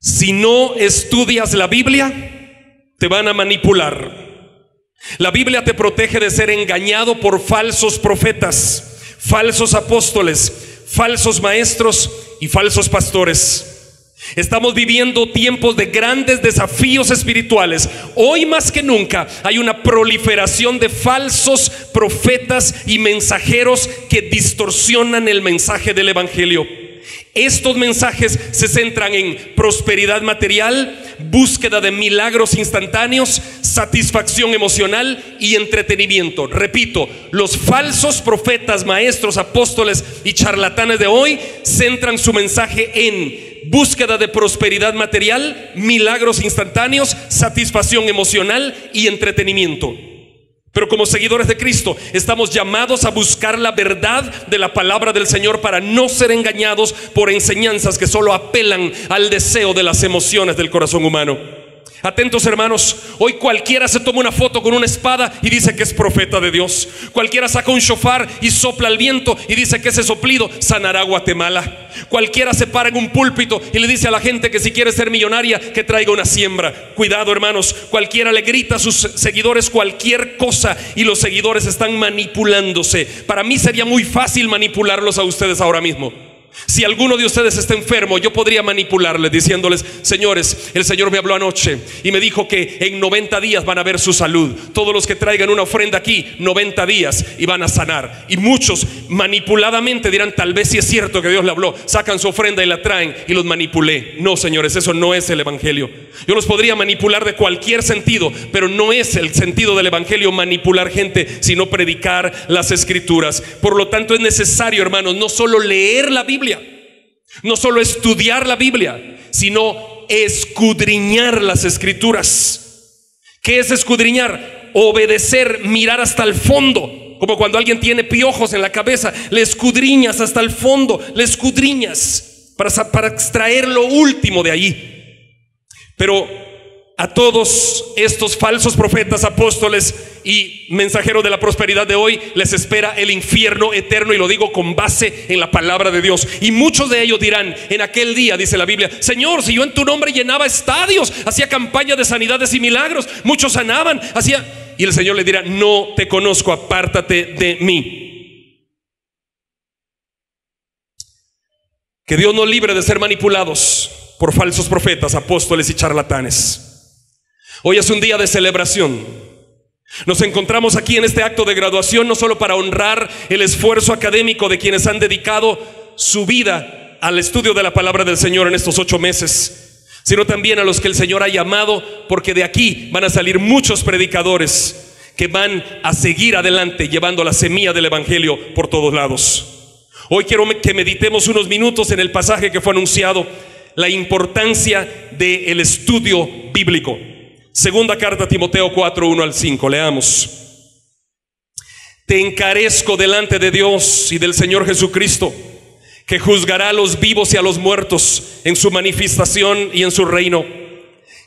Si no estudias la Biblia, te van a manipular. La Biblia te protege de ser engañado por falsos profetas, falsos apóstoles, falsos maestros y falsos pastores. Estamos viviendo tiempos de grandes desafíos espirituales. Hoy más que nunca hay una proliferación de falsos profetas y mensajeros que distorsionan el mensaje del evangelio. Estos mensajes se centran en prosperidad material, búsqueda de milagros instantáneos, satisfacción emocional y entretenimiento. Repito, los falsos profetas, maestros, apóstoles y charlatanes de hoy centran su mensaje en búsqueda de prosperidad material, milagros instantáneos, satisfacción emocional y entretenimiento. Pero como seguidores de Cristo estamos llamados a buscar la verdad de la palabra del Señor para no ser engañados por enseñanzas que solo apelan al deseo de las emociones del corazón humano. Atentos, hermanos, hoy cualquiera se toma una foto con una espada y dice que es profeta de Dios. Cualquiera saca un shofar y sopla al viento y dice que ese soplido sanará Guatemala. Cualquiera se para en un púlpito y le dice a la gente que si quiere ser millonaria, que traiga una siembra. Cuidado, hermanos, cualquiera le grita a sus seguidores cualquier cosa y los seguidores están manipulándose. Para mí sería muy fácil manipularlos a ustedes ahora mismo. Si alguno de ustedes está enfermo, yo podría manipularles diciéndoles: señores, el Señor me habló anoche y me dijo que en 90 días van a ver su salud. Todos los que traigan una ofrenda aquí, 90 días y van a sanar. Y muchos manipuladamente dirán: tal vez sí es cierto que Dios le habló. Sacan su ofrenda y la traen y los manipulé. No, señores, eso no es el evangelio. Yo los podría manipular de cualquier sentido, pero no es el sentido del evangelio manipular gente, sino predicar las escrituras. Por lo tanto es necesario, hermanos, no solo leer la Biblia, no solo estudiar la Biblia, sino escudriñar las escrituras. ¿Qué es escudriñar? Obedecer, mirar hasta el fondo. Como cuando alguien tiene piojos en la cabeza, le escudriñas hasta el fondo, le escudriñas para extraer lo último de allí. Pero a todos estos falsos profetas, apóstoles y mensajeros de la prosperidad de hoy les espera el infierno eterno, y lo digo con base en la palabra de Dios. Y muchos de ellos dirán en aquel día, dice la Biblia: Señor, si yo en tu nombre llenaba estadios, hacía campaña de sanidades y milagros, muchos sanaban, hacía... Y el Señor le dirá: no te conozco, apártate de mí. Que Dios nos libre de ser manipulados por falsos profetas, apóstoles y charlatanes. Hoy es un día de celebración. Nos encontramos aquí en este acto de graduación no solo para honrar el esfuerzo académico de quienes han dedicado su vida al estudio de la palabra del Señor en estos 8 meses, sino también a los que el Señor ha llamado, porque de aquí van a salir muchos predicadores que van a seguir adelante llevando la semilla del evangelio por todos lados. Hoy quiero que meditemos unos minutos en el pasaje que fue anunciado, la importancia del estudio bíblico. Segunda carta a Timoteo 4, 1 al 5, leamos. Te encarezco delante de Dios y del Señor Jesucristo, que juzgará a los vivos y a los muertos en su manifestación y en su reino,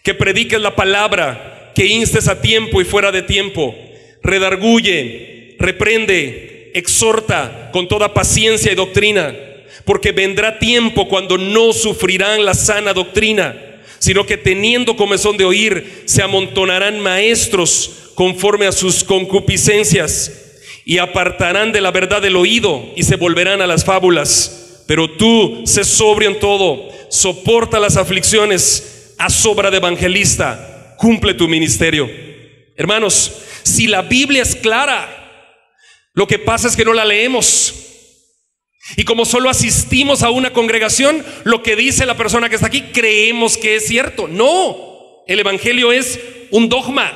que prediques la palabra, que instes a tiempo y fuera de tiempo, redarguye, reprende, exhorta con toda paciencia y doctrina, porque vendrá tiempo cuando no sufrirán la sana doctrina, sino que teniendo comezón de oír, se amontonarán maestros conforme a sus concupiscencias, y apartarán de la verdad el oído y se volverán a las fábulas. Pero tú, sé sobrio en todo, soporta las aflicciones, haz obra de evangelista, cumple tu ministerio. Hermanos, si la Biblia es clara, lo que pasa es que no la leemos. Y como solo asistimos a una congregación, lo que dice la persona que está aquí creemos que es cierto. No, el evangelio es un dogma.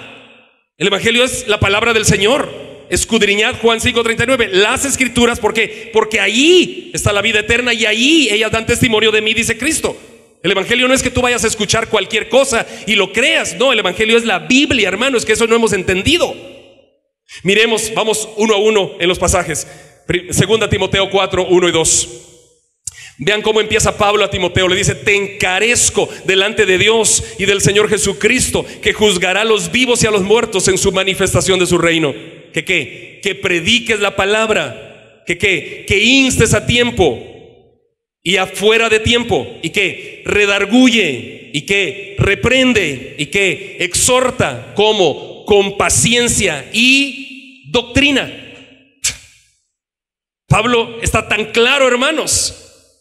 El evangelio es la palabra del Señor. Escudriñad, Juan 5:39, las escrituras. ¿Por qué? Porque ahí está la vida eterna y ahí ellas dan testimonio de mí, dice Cristo. El evangelio no es que tú vayas a escuchar cualquier cosa y lo creas. No, el evangelio es la Biblia, hermano. Es que eso no hemos entendido. Miremos, vamos uno a uno en los pasajes. Segunda Timoteo 4, 1 y 2. Vean cómo empieza Pablo a Timoteo. Le dice: te encarezco delante de Dios y del Señor Jesucristo, que juzgará a los vivos y a los muertos en su manifestación de su reino. ¿Que qué? Que prediques la palabra. ¿Que qué? Que instes a tiempo y afuera de tiempo. ¿Y qué? Redarguye. y que reprende y que exhorta como con paciencia y doctrina. Pablo está tan claro, hermanos.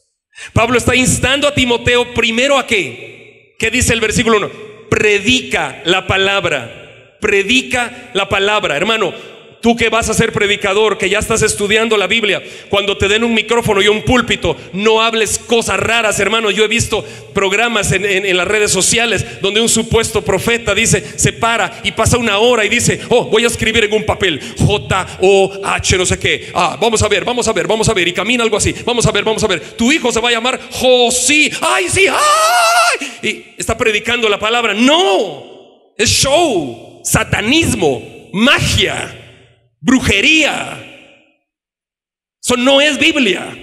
Pablo está instando a Timoteo primero a ¿qué? ¿Qué dice el versículo 1? Predica la palabra. Predica la palabra, hermano. Tú que vas a ser predicador, que ya estás estudiando la Biblia, cuando te den un micrófono y un púlpito, no hables cosas raras, hermano. Yo he visto programas en las redes sociales donde un supuesto profeta se para y pasa una hora y dice: oh, voy a escribir en un papel J-O-H no sé qué. Vamos a ver, y camina algo así. Vamos a ver, tu hijo se va a llamar Josí. ¡Ay, sí! ¡Ay! Y está predicando la palabra. No, es show, satanismo, magia, brujería. Eso no es Biblia.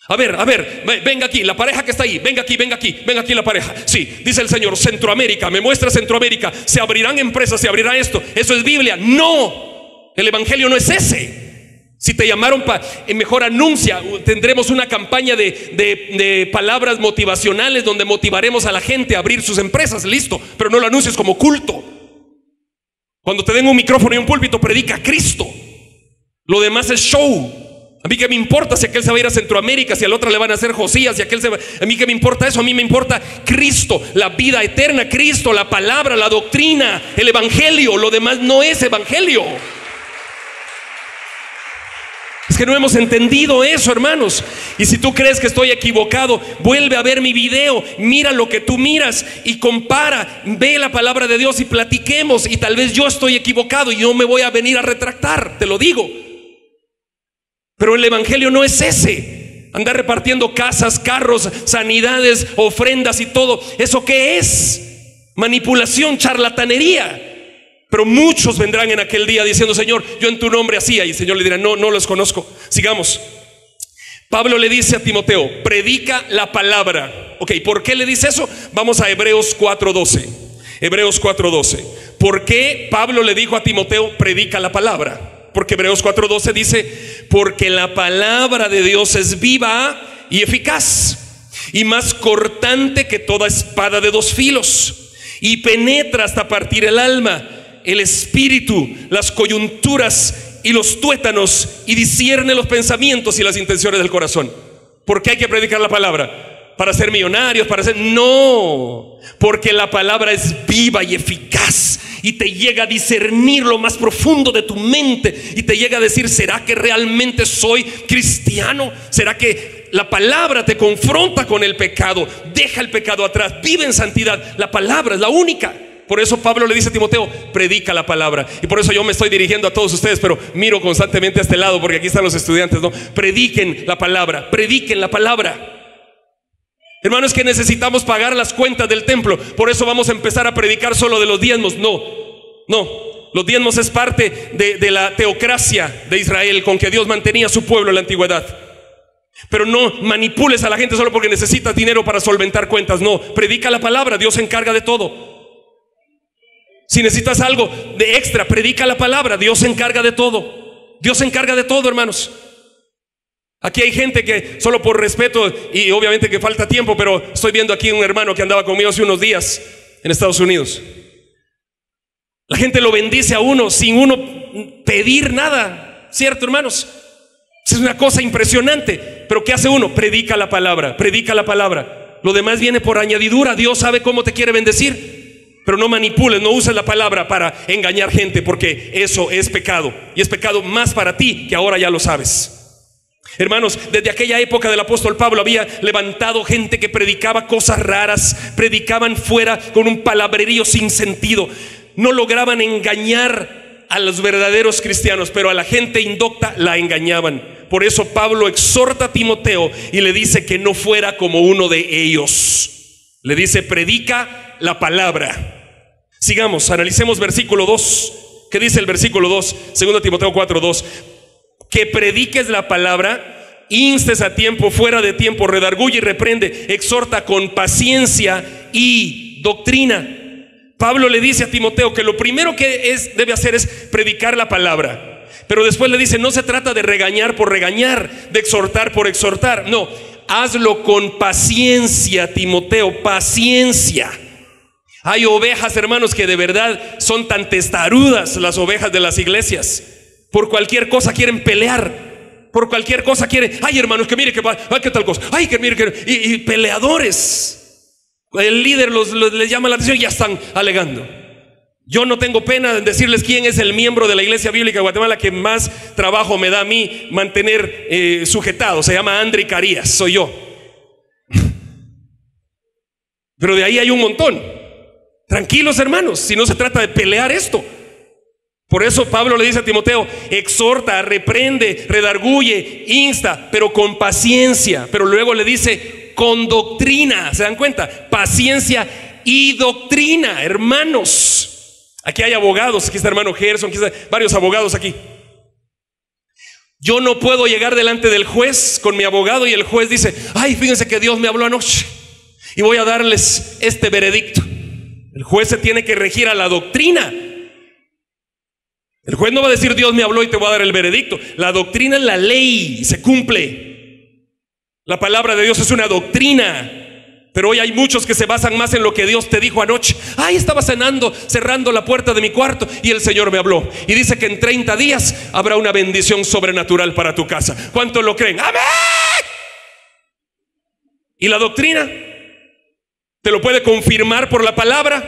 A ver, venga aquí, la pareja que está ahí, venga aquí la pareja. Sí, dice el Señor, Centroamérica, me muestra Centroamérica, se abrirán empresas, se abrirá esto. Eso es Biblia. No, el evangelio no es ese. Si te llamaron mejor anuncia. Tendremos una campaña de palabras motivacionales donde motivaremos a la gente a abrir sus empresas, listo, pero no lo anuncies como culto. Cuando te den un micrófono y un púlpito, predica a Cristo. Lo demás es show. A mí qué me importa si aquel se va a ir a Centroamérica, si al otro le van a hacer Josías, si aquel se va. A mí qué me importa eso. A mí me importa Cristo, la vida eterna, Cristo, la palabra, la doctrina, el evangelio. Lo demás no es evangelio. Es que no hemos entendido eso, hermanos. Y si tú crees que estoy equivocado, vuelve a ver mi video, mira lo que tú miras y compara, ve la palabra de Dios y platiquemos. Y tal vez yo estoy equivocado y yo me voy a venir a retractar, te lo digo. Pero el evangelio no es ese. Andar repartiendo casas, carros, sanidades, ofrendas y todo. ¿Eso qué es? Manipulación, charlatanería. Pero muchos vendrán en aquel día diciendo: Señor, yo en tu nombre hacía. Y el Señor le dirá: no los conozco. Sigamos. Pablo le dice a Timoteo: predica la palabra. Ok, ¿por qué le dice eso? Vamos a Hebreos 4:12. Hebreos 4:12. ¿Por qué Pablo le dijo a Timoteo: predica la palabra? Porque Hebreos 4:12 dice: porque la palabra de Dios es viva y eficaz, y más cortante que toda espada de dos filos, y penetra hasta partir el alma, el espíritu, las coyunturas y los tuétanos, y discierne los pensamientos y las intenciones del corazón. ¿Por qué hay que predicar la palabra? ¿Para ser millonarios? No, porque la palabra es viva y eficaz y te llega a discernir lo más profundo de tu mente y te llega a decir: ¿será que realmente soy cristiano? ¿Será que la palabra te confronta con el pecado? Deja el pecado atrás, vive en santidad. La palabra es la única. Por eso Pablo le dice a Timoteo: predica la palabra. Y por eso yo me estoy dirigiendo a todos ustedes, pero miro constantemente a este lado porque aquí están los estudiantes, ¿no? Prediquen la palabra, prediquen la palabra. Hermanos, que necesitamos pagar las cuentas del templo. Por eso vamos a empezar a predicar solo de los diezmos. No, los diezmos es parte de la teocracia de Israel con que Dios mantenía a su pueblo en la antigüedad. Pero no manipules a la gente solo porque necesitas dinero para solventar cuentas. No, predica la palabra, Dios se encarga de todo. Si necesitas algo de extra, predica la palabra, Dios se encarga de todo. Dios se encarga de todo, hermanos. Aquí hay gente que solo por respeto, y obviamente que falta tiempo, pero estoy viendo aquí un hermano que andaba conmigo hace unos días en Estados Unidos. La gente lo bendice a uno sin uno pedir nada, ¿cierto, hermanos? Es una cosa impresionante. Pero ¿qué hace uno? Predica la palabra, predica la palabra. Lo demás viene por añadidura. Dios sabe cómo te quiere bendecir. Pero no manipules, no uses la palabra para engañar gente, porque eso es pecado. Y es pecado más para ti, que ahora ya lo sabes. Hermanos, desde aquella época del apóstol Pablo había levantado gente que predicaba cosas raras, predicaban fuera con un palabrerío sin sentido. No lograban engañar a los verdaderos cristianos, pero a la gente indocta la engañaban. Por eso Pablo exhorta a Timoteo y le dice que no fuera como uno de ellos. Le dice: predica la palabra. Sigamos, analicemos versículo 2. ¿Qué dice el versículo 2? 2 Timoteo 4:2. Que prediques la palabra, instes a tiempo, fuera de tiempo, redarguye y reprende, exhorta con paciencia y doctrina. Pablo le dice a Timoteo que lo primero que debe hacer es predicar la palabra. Pero después le dice: no se trata de regañar por regañar, de exhortar por exhortar. No, hazlo con paciencia, Timoteo, paciencia. Hay ovejas, hermanos, que de verdad son tan testarudas, las ovejas de las iglesias. Por cualquier cosa quieren pelear. Por cualquier cosa quieren, ay, hermanos, que mire que va, ay, que tal cosa, ay, que mire que, y peleadores. El líder les llama la atención y ya están alegando. Yo no tengo pena en decirles quién es el miembro de la Iglesia Bíblica de Guatemala que más trabajo me da a mí mantener sujetado. Se llama André Carías, soy yo. Pero de ahí hay un montón. Tranquilos, hermanos, si no se trata de pelear esto. Por eso Pablo le dice a Timoteo, exhorta, reprende, redarguye, insta, pero con paciencia. Pero luego le dice, con doctrina. ¿Se dan cuenta? Paciencia y doctrina, hermanos. Aquí hay abogados, aquí está hermano Gerson, aquí están varios abogados aquí. Yo no puedo llegar delante del juez con mi abogado y el juez dice, ay, fíjense que Dios me habló anoche y voy a darles este veredicto. El juez se tiene que regir a la doctrina. El juez no va a decir Dios me habló y te voy a dar el veredicto. La doctrina es la ley, se cumple. La palabra de Dios es una doctrina. Pero hoy hay muchos que se basan más en lo que Dios te dijo anoche. Ay, estaba cenando, cerrando la puerta de mi cuarto y el Señor me habló y dice que en 30 días habrá una bendición sobrenatural para tu casa. ¿Cuántos lo creen? ¡Amén! ¿Y la doctrina? ¿Te lo puede confirmar por la palabra?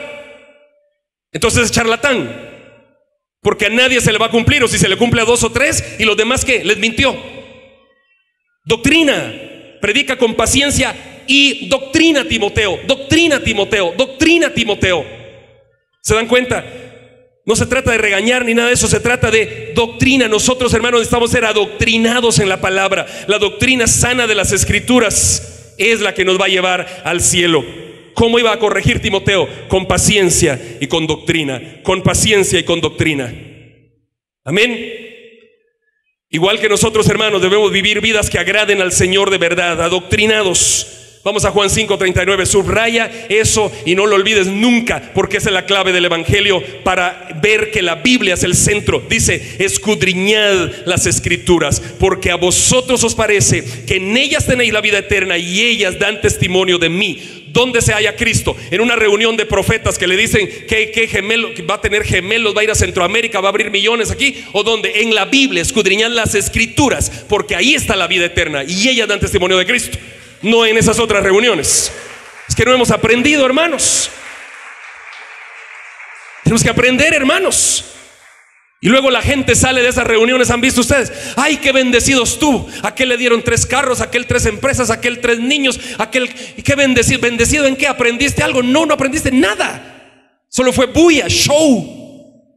Entonces es charlatán, porque a nadie se le va a cumplir, o si se le cumple a 2 o 3 y los demás ¿qué? Les mintió. Doctrina, predica con paciencia y doctrina, Timoteo, doctrina, Timoteo, doctrina, Timoteo. ¿Se dan cuenta? No se trata de regañar ni nada de eso, se trata de doctrina. Nosotros, hermanos, necesitamos ser adoctrinados en la palabra. La doctrina sana de las Escrituras es la que nos va a llevar al cielo. ¿Cómo iba a corregir Timoteo? Con paciencia y con doctrina. Con paciencia y con doctrina. Amén. Igual que nosotros, hermanos, debemos vivir vidas que agraden al Señor de verdad, adoctrinados. Vamos a Juan 5:39, subraya eso y no lo olvides nunca, porque esa es la clave del Evangelio para ver que la Biblia es el centro. Dice, escudriñad las Escrituras, porque a vosotros os parece que en ellas tenéis la vida eterna y ellas dan testimonio de mí. ¿Dónde se halla Cristo? En una reunión de profetas que le dicen que gemelo, que va a tener gemelos, va a ir a Centroamérica, va a abrir millones aquí. ¿O dónde? En la Biblia, escudriñad las Escrituras, porque ahí está la vida eterna y ellas dan testimonio de Cristo. No en esas otras reuniones. Es que no hemos aprendido, hermanos. Tenemos que aprender, hermanos. Y luego la gente sale de esas reuniones. ¿Han visto ustedes? Ay, qué bendecidos tú. Aquel le dieron 3 carros, aquel 3 empresas, aquel 3 niños, aquel, qué bendecido. ¿Bendecido en qué? ¿Aprendiste algo? No, no aprendiste nada. Solo fue bulla, show.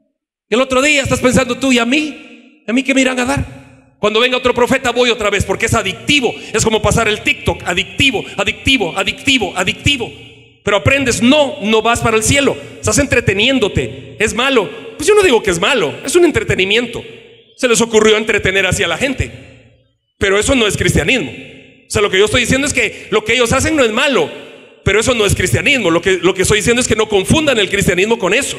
El otro día estás pensando tú, ¿y a mí? ¿A mí qué me irán a dar? Cuando venga otro profeta voy otra vez, porque es adictivo. Es como pasar el TikTok, adictivo, adictivo, adictivo, adictivo. Pero aprendes, no vas para el cielo. Estás entreteniéndote. ¿Es malo? Pues yo no digo que es malo, es un entretenimiento. Se les ocurrió entretener así a la gente, pero eso no es cristianismo. O sea, lo que yo estoy diciendo es que lo que ellos hacen no es malo, pero eso no es cristianismo. Lo que estoy diciendo es que no confundan el cristianismo con eso.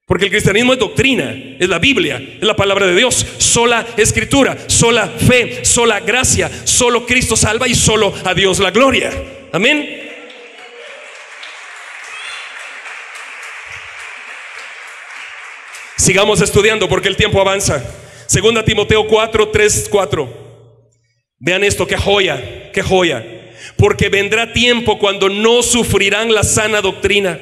Porque el cristianismo es doctrina, es la Biblia, es la palabra de Dios, sola escritura, sola fe, sola gracia, solo Cristo salva y solo a Dios la gloria. Amén. Sigamos estudiando porque el tiempo avanza. 2 Timoteo 4:3-4. Vean esto, qué joya, qué joya. Porque vendrá tiempo cuando no sufrirán la sana doctrina,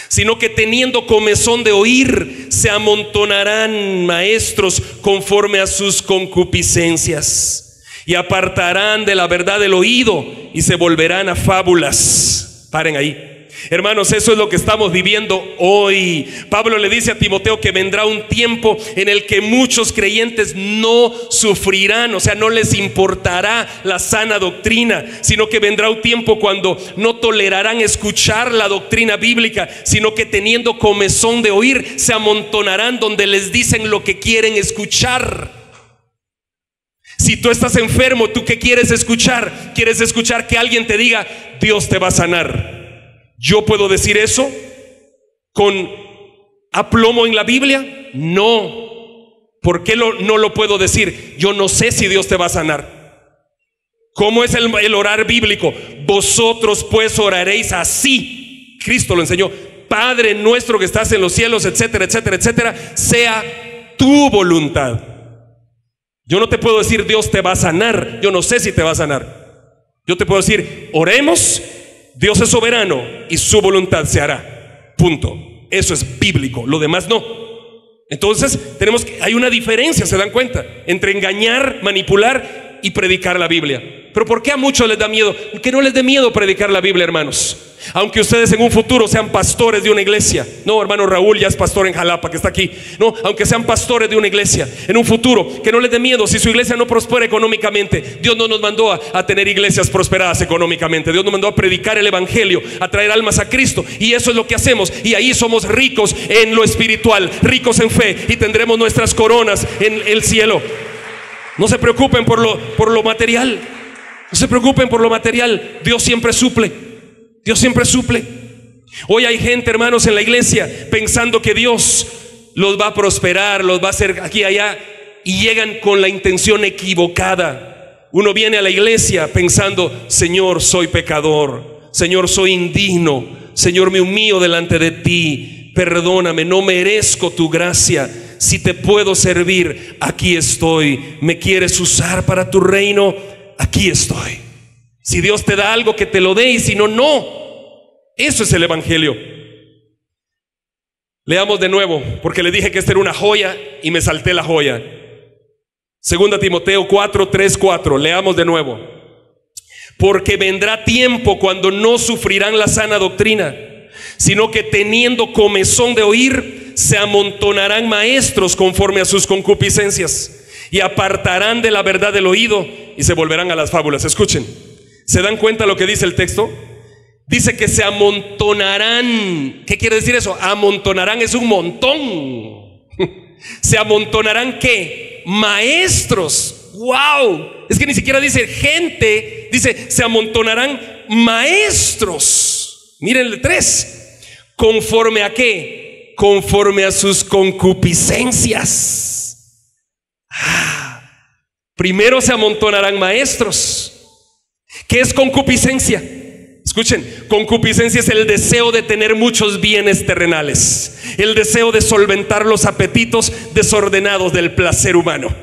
sino que teniendo comezón de oír, se amontonarán maestros conforme a sus concupiscencias, y apartarán de la verdad el oído, y se volverán a fábulas. Paren ahí. Hermanos, eso es lo que estamos viviendo hoy. Pablo le dice a Timoteo que vendrá un tiempo en el que muchos creyentes no sufrirán, o sea, no les importará la sana doctrina, sino que vendrá un tiempo cuando no tolerarán escuchar la doctrina bíblica, sino que teniendo comezón de oír, se amontonarán donde les dicen lo que quieren escuchar. Si tú estás enfermo, ¿tú qué quieres escuchar? ¿Quieres escuchar que alguien te diga, Dios te va a sanar? ¿Yo puedo decir eso con aplomo en la Biblia? No. ¿Por qué no lo puedo decir? Yo no sé si Dios te va a sanar. ¿Cómo es el orar bíblico? Vosotros pues oraréis así. Cristo lo enseñó. Padre nuestro que estás en los cielos, etcétera, etcétera, etcétera, sea tu voluntad. Yo no te puedo decir Dios te va a sanar. Yo no sé si te va a sanar. Yo te puedo decir, oremos, Dios es soberano y su voluntad se hará. Punto. Eso es bíblico, lo demás no. Entonces hay una diferencia, ¿se dan cuenta? Entre engañar, manipular y predicar la Biblia. Pero ¿por qué a muchos les da miedo? Que no les dé miedo predicar la Biblia, hermanos. Aunque ustedes en un futuro sean pastores de una iglesia. No, hermano Raúl ya es pastor en Jalapa, que está aquí. No, aunque sean pastores de una iglesia en un futuro, que no les dé miedo si su iglesia no prospera económicamente. Dios no nos mandó a tener iglesias prosperadas económicamente. Dios nos mandó a predicar el evangelio, a traer almas a Cristo. Y eso es lo que hacemos. Y ahí somos ricos en lo espiritual, ricos en fe, y tendremos nuestras coronas en el cielo. No se preocupen por lo material. No se preocupen por lo material. Dios siempre suple. Dios siempre suple. Hoy hay gente, hermanos, en la iglesia pensando que Dios los va a prosperar, los va a hacer aquí y allá, y llegan con la intención equivocada. Uno viene a la iglesia pensando: Señor, soy pecador, Señor, soy indigno, Señor, me humillo delante de ti, perdóname, no merezco tu gracia. Si te puedo servir, aquí estoy. ¿Me quieres usar para tu reino? Aquí estoy. Si Dios te da algo, que te lo dé, y si no, no. Eso es el evangelio. Leamos de nuevo, porque le dije que esta era una joya y me salté la joya. 2 Timoteo 4, 3, 4. Leamos de nuevo. Porque vendrá tiempo cuando no sufrirán la sana doctrina, sino que teniendo comezón de oír, se amontonarán maestros conforme a sus concupiscencias, y apartarán de la verdad del oído y se volverán a las fábulas. Escuchen, ¿se dan cuenta lo que dice el texto? Dice que se amontonarán. ¿Qué quiere decir eso? Amontonarán es un montón. Se amontonarán, ¿qué? Maestros. ¡Wow! Es que ni siquiera dice gente, dice se amontonarán maestros. Miren el 3. ¿Conforme a qué? Conforme a sus concupiscencias. Primero se amontonarán maestros. ¿Qué es concupiscencia? Escuchen, concupiscencia es el deseo de tener muchos bienes terrenales, el deseo de solventar los apetitos desordenados del placer humano.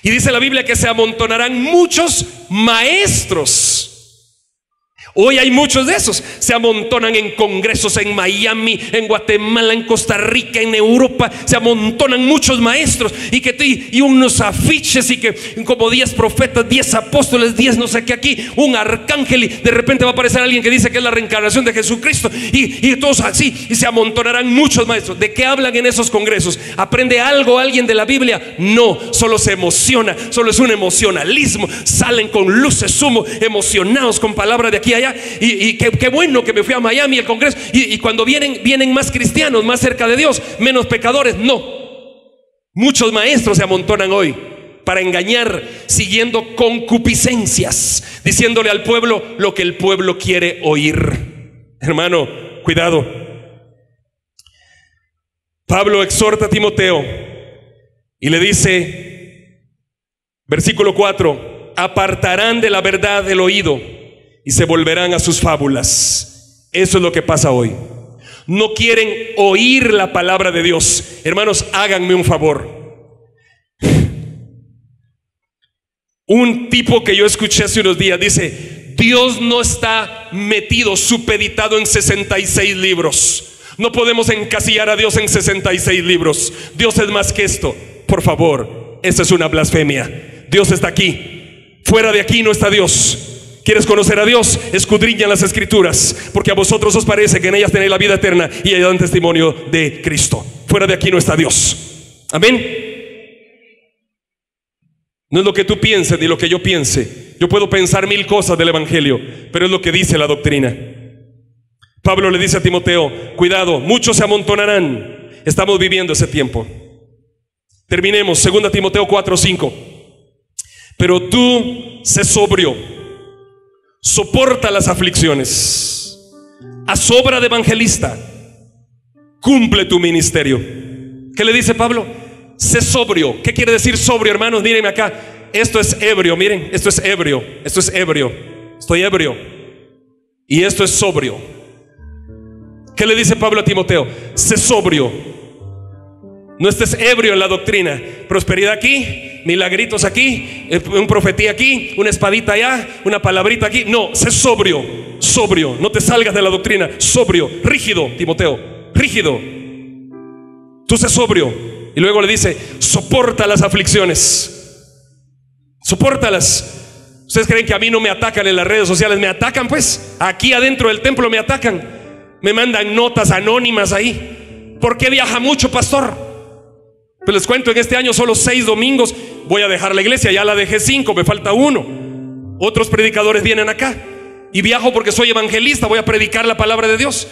Y dice la Biblia que se amontonarán muchos maestros. Hoy hay muchos de esos. Se amontonan en congresos en Miami, en Guatemala, en Costa Rica, en Europa. Se amontonan muchos maestros y unos afiches, y que como 10 profetas, 10 apóstoles, 10 no sé qué aquí, un arcángel, y de repente va a aparecer alguien que dice que es la reencarnación de Jesucristo, y todos así, y se amontonarán muchos maestros. ¿De qué hablan en esos congresos? ¿Aprende algo alguien de la Biblia? No, solo se emociona, solo es un emocionalismo. Salen con luces, humo, emocionados con palabras de aquí a allá. Y qué bueno que me fui a Miami, el congreso, y cuando vienen más cristianos, más cerca de Dios, menos pecadores. No, muchos maestros se amontonan hoy para engañar, siguiendo concupiscencias, diciéndole al pueblo lo que el pueblo quiere oír. Hermano, cuidado. Pablo exhorta a Timoteo y le dice, versículo 4: apartarán de la verdad el oído y se volverán a sus fábulas. Eso es lo que pasa hoy. No quieren oír la palabra de Dios. Hermanos, háganme un favor. Un tipo que yo escuché hace unos días dice: Dios no está metido, supeditado en 66 libros. No podemos encasillar a Dios en 66 libros. Dios es más que esto. Por favor, esa es una blasfemia. Dios está aquí. Fuera de aquí no está Dios. ¿Quieres conocer a Dios? Escudriña las Escrituras, porque a vosotros os parece que en ellas tenéis la vida eterna, y ellas dan testimonio de Cristo. Fuera de aquí no está Dios. Amén. No es lo que tú pienses ni lo que yo piense. Yo puedo pensar 1000 cosas del evangelio, pero es lo que dice la doctrina. Pablo le dice a Timoteo: cuidado, muchos se amontonarán. Estamos viviendo ese tiempo. Terminemos. 2 Timoteo 4:5. Pero tú sé sobrio, soporta las aflicciones, haz obra de evangelista, cumple tu ministerio. ¿Qué le dice Pablo? Sé sobrio. ¿Qué quiere decir sobrio, hermanos? Mírenme acá. esto es ebrio, miren, esto es ebrio, estoy ebrio y esto es sobrio. ¿Qué le dice Pablo a Timoteo? Sé sobrio, no estés ebrio en la doctrina. Prosperidad aquí, milagritos aquí, un profetía aquí, una espadita allá, una palabrita aquí. No, sé sobrio, sobrio, no te salgas de la doctrina, sobrio, rígido, Timoteo, rígido. Tú sé sobrio. Y luego le dice, soporta las aflicciones, sopórtalas. ¿Ustedes creen que a mí no me atacan en las redes sociales? Me atacan, pues, aquí adentro del templo me atacan, me mandan notas anónimas ahí. ¿Por qué viaja mucho, pastor? Pues les cuento, en este año solo 6 domingos voy a dejar la iglesia, ya la dejé 5, me falta 1. Otros predicadores vienen acá y viajo porque soy evangelista, voy a predicar la palabra de Dios.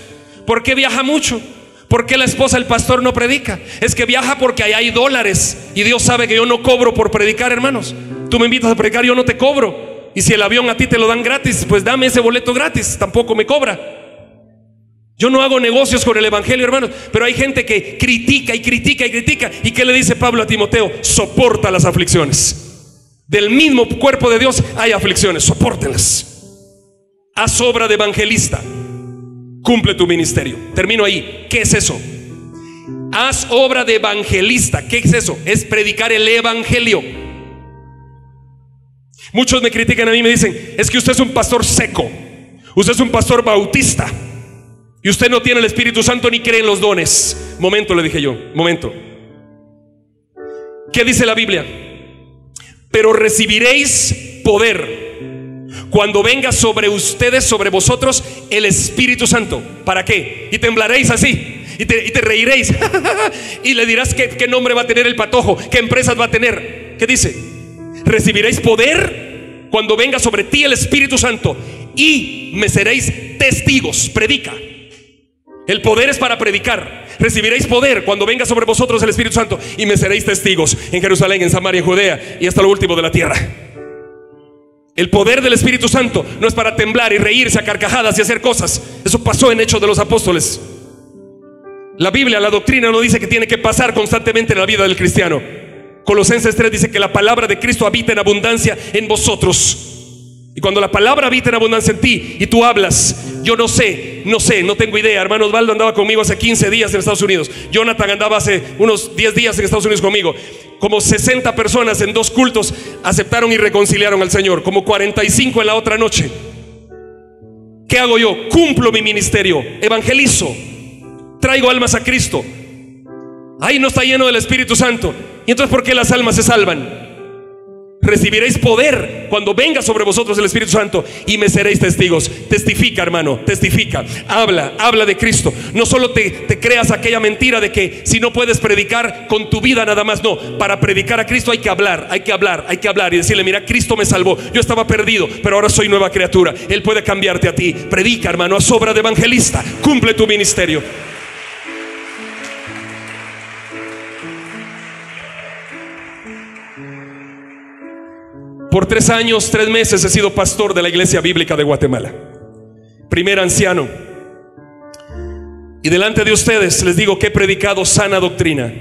¿Por qué viaja mucho? ¿Por qué la esposa del pastor no predica? Es que viaja porque allá hay dólares y Dios sabe que yo no cobro por predicar, hermanos. Tú me invitas a predicar, yo no te cobro. Y si el avión a ti te lo dan gratis, pues dame ese boleto gratis, tampoco me cobra. Yo no hago negocios con el evangelio, hermanos. Pero hay gente que critica y critica y critica. ¿Y qué le dice Pablo a Timoteo? Soporta las aflicciones. Del mismo cuerpo de Dios hay aflicciones, sopórtenlas. Haz obra de evangelista, cumple tu ministerio. Termino ahí. ¿Qué es eso? Haz obra de evangelista. ¿Qué es eso? Es predicar el evangelio. Muchos me critican a mí y me dicen, es que usted es un pastor seco, usted es un pastor bautista y usted no tiene el Espíritu Santo ni cree en los dones. Momento, le dije yo, momento. ¿Qué dice la Biblia? Pero recibiréis poder cuando venga sobre ustedes, sobre vosotros, el Espíritu Santo. ¿Para qué? Y temblaréis así, y te reiréis y le dirás qué nombre va a tener el patojo, qué empresas va a tener. ¿Qué dice? Recibiréis poder cuando venga sobre ti el Espíritu Santo y me seréis testigos. Predica. El poder es para predicar. Recibiréis poder cuando venga sobre vosotros el Espíritu Santo y me seréis testigos en Jerusalén, en Samaria, en Judea y hasta lo último de la tierra. El poder del Espíritu Santo no es para temblar y reírse a carcajadas y hacer cosas. Eso pasó en Hechos de los Apóstoles. La Biblia, la doctrina no dice que tiene que pasar constantemente en la vida del cristiano. Colosenses 3 dice que la palabra de Cristo habita en abundancia en vosotros. Y cuando la palabra habita en abundancia en ti y tú hablas, yo no tengo idea. Hermano Osvaldo andaba conmigo hace 15 días en Estados Unidos. Jonathan andaba hace unos 10 días en Estados Unidos conmigo. Como 60 personas en 2 cultos aceptaron y reconciliaron al Señor. Como 45 en la otra noche. ¿Qué hago yo? Cumplo mi ministerio, evangelizo, traigo almas a Cristo. Ahí no está lleno del Espíritu Santo. ¿Y entonces por qué las almas se salvan? Recibiréis poder cuando venga sobre vosotros el Espíritu Santo y me seréis testigos. Testifica, hermano, testifica. Habla de Cristo. No solo te creas aquella mentira de que si no puedes predicar con tu vida nada más. No, para predicar a Cristo hay que hablar y decirle, mira, Cristo me salvó. Yo estaba perdido, pero ahora soy nueva criatura. Él puede cambiarte a ti. Predica, hermano, haz obra de evangelista. Cumple tu ministerio. Por 3 años, 3 meses he sido pastor de la Iglesia Bíblica de Guatemala, primer anciano. Y delante de ustedes les digo que he predicado sana doctrina.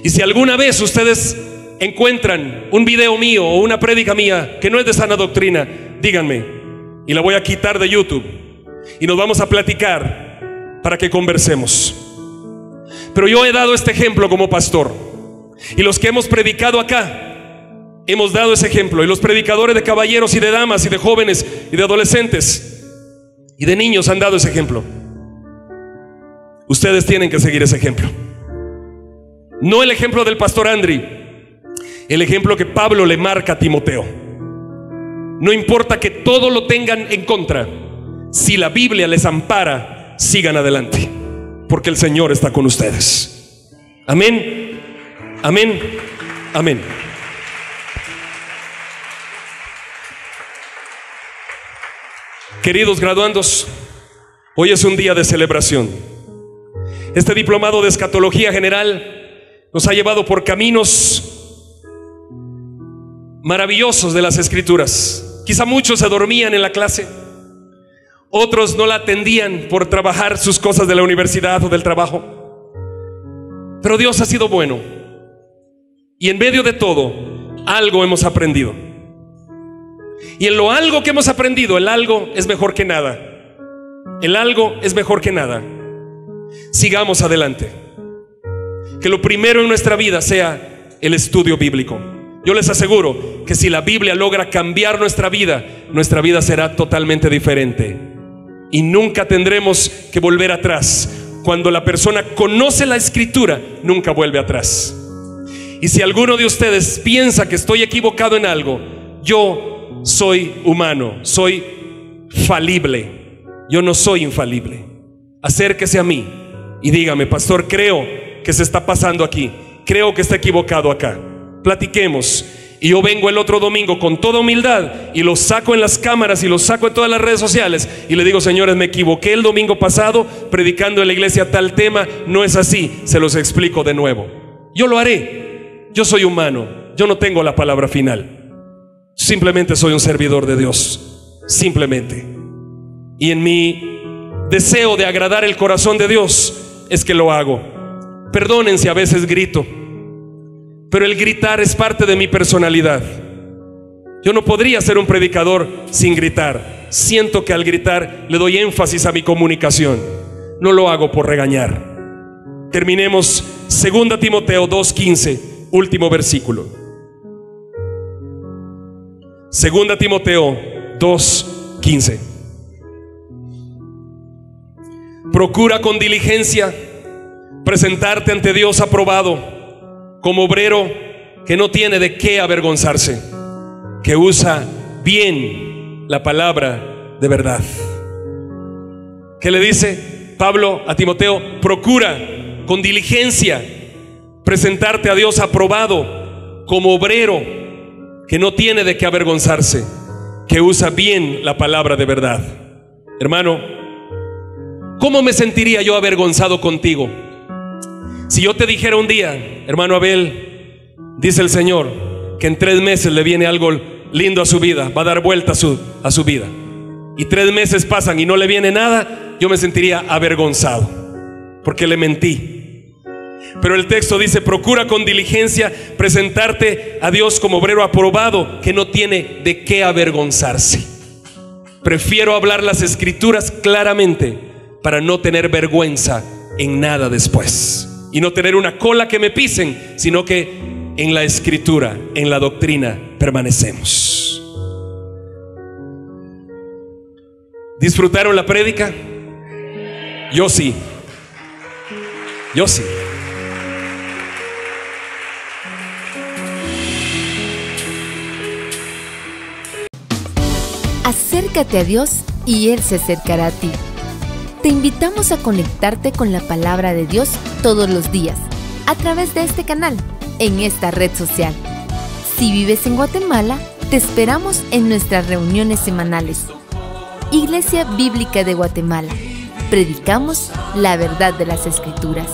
Y si alguna vez ustedes encuentran un video mío o una prédica mía que no es de sana doctrina, díganme y la voy a quitar de YouTube y nos vamos a platicar para que conversemos. Pero yo he dado este ejemplo como pastor, y los que hemos predicado acá hemos dado ese ejemplo, y los predicadores de caballeros y de damas y de jóvenes y de adolescentes y de niños han dado ese ejemplo. Ustedes tienen que seguir ese ejemplo. No el ejemplo del pastor Andri, el ejemplo que Pablo le marca a Timoteo. No importa que todo lo tengan en contra, si la Biblia les ampara, sigan adelante, porque el Señor está con ustedes. Amén, amén, amén. Queridos graduandos, hoy es un día de celebración. Este diplomado de escatología general nos ha llevado por caminos maravillosos de las Escrituras. Quizá muchos se dormían en la clase, otros no la atendían por trabajar sus cosas de la universidad o del trabajo. Pero Dios ha sido bueno, y en medio de todo algo hemos aprendido. Y en lo algo que hemos aprendido, el algo es mejor que nada. El algo es mejor que nada. Sigamos adelante. Que lo primero en nuestra vida sea el estudio bíblico. Yo les aseguro que si la Biblia logra cambiar nuestra vida será totalmente diferente. Y nunca tendremos que volver atrás. Cuando la persona conoce la Escritura, nunca vuelve atrás. Y si alguno de ustedes piensa que estoy equivocado en algo, yo soy humano, soy falible. Yo no soy infalible. Acérquese a mí y dígame: pastor, creo que se está pasando aquí, creo que está equivocado acá. Platiquemos. Y yo vengo el otro domingo con toda humildad y lo saco en las cámaras y lo saco en todas las redes sociales y le digo: señores, me equivoqué el domingo pasado predicando en la iglesia tal tema, no es así, se los explico de nuevo. Yo lo haré. Yo soy humano, yo no tengo la palabra final. Simplemente soy un servidor de Dios, simplemente. Y en mi deseo de agradar el corazón de Dios es que lo hago. Perdonen si a veces grito, pero el gritar es parte de mi personalidad. Yo no podría ser un predicador sin gritar. Siento que al gritar le doy énfasis a mi comunicación. No lo hago por regañar. Terminemos 2 Timoteo 2:15, último versículo. 2 Timoteo 2:15. Procura con diligencia presentarte ante Dios aprobado, como obrero que no tiene de qué avergonzarse, que usa bien la palabra de verdad. ¿Qué le dice Pablo a Timoteo? Procura con diligencia presentarte a Dios aprobado, como obrero que no tiene de qué avergonzarse, que usa bien la palabra de verdad. Hermano, ¿cómo me sentiría yo avergonzado contigo? Si yo te dijera un día: hermano Abel, dice el Señor que en 3 meses le viene algo lindo a su vida, va a dar vuelta a su vida, y 3 meses pasan y no le viene nada, yo me sentiría avergonzado porque le mentí. Pero el texto dice: procura con diligencia presentarte a Dios como obrero aprobado, que no tiene de qué avergonzarse. Prefiero hablar las Escrituras claramente para no tener vergüenza en nada después, y no tener una cola que me pisen, sino que en la Escritura, en la doctrina permanecemos. ¿Disfrutaron la prédica? Yo sí. Yo sí. Acércate a Dios y Él se acercará a ti. Te invitamos a conectarte con la palabra de Dios todos los días, a través de este canal, en esta red social. Si vives en Guatemala, te esperamos en nuestras reuniones semanales. Iglesia Bíblica de Guatemala. Predicamos la verdad de las Escrituras.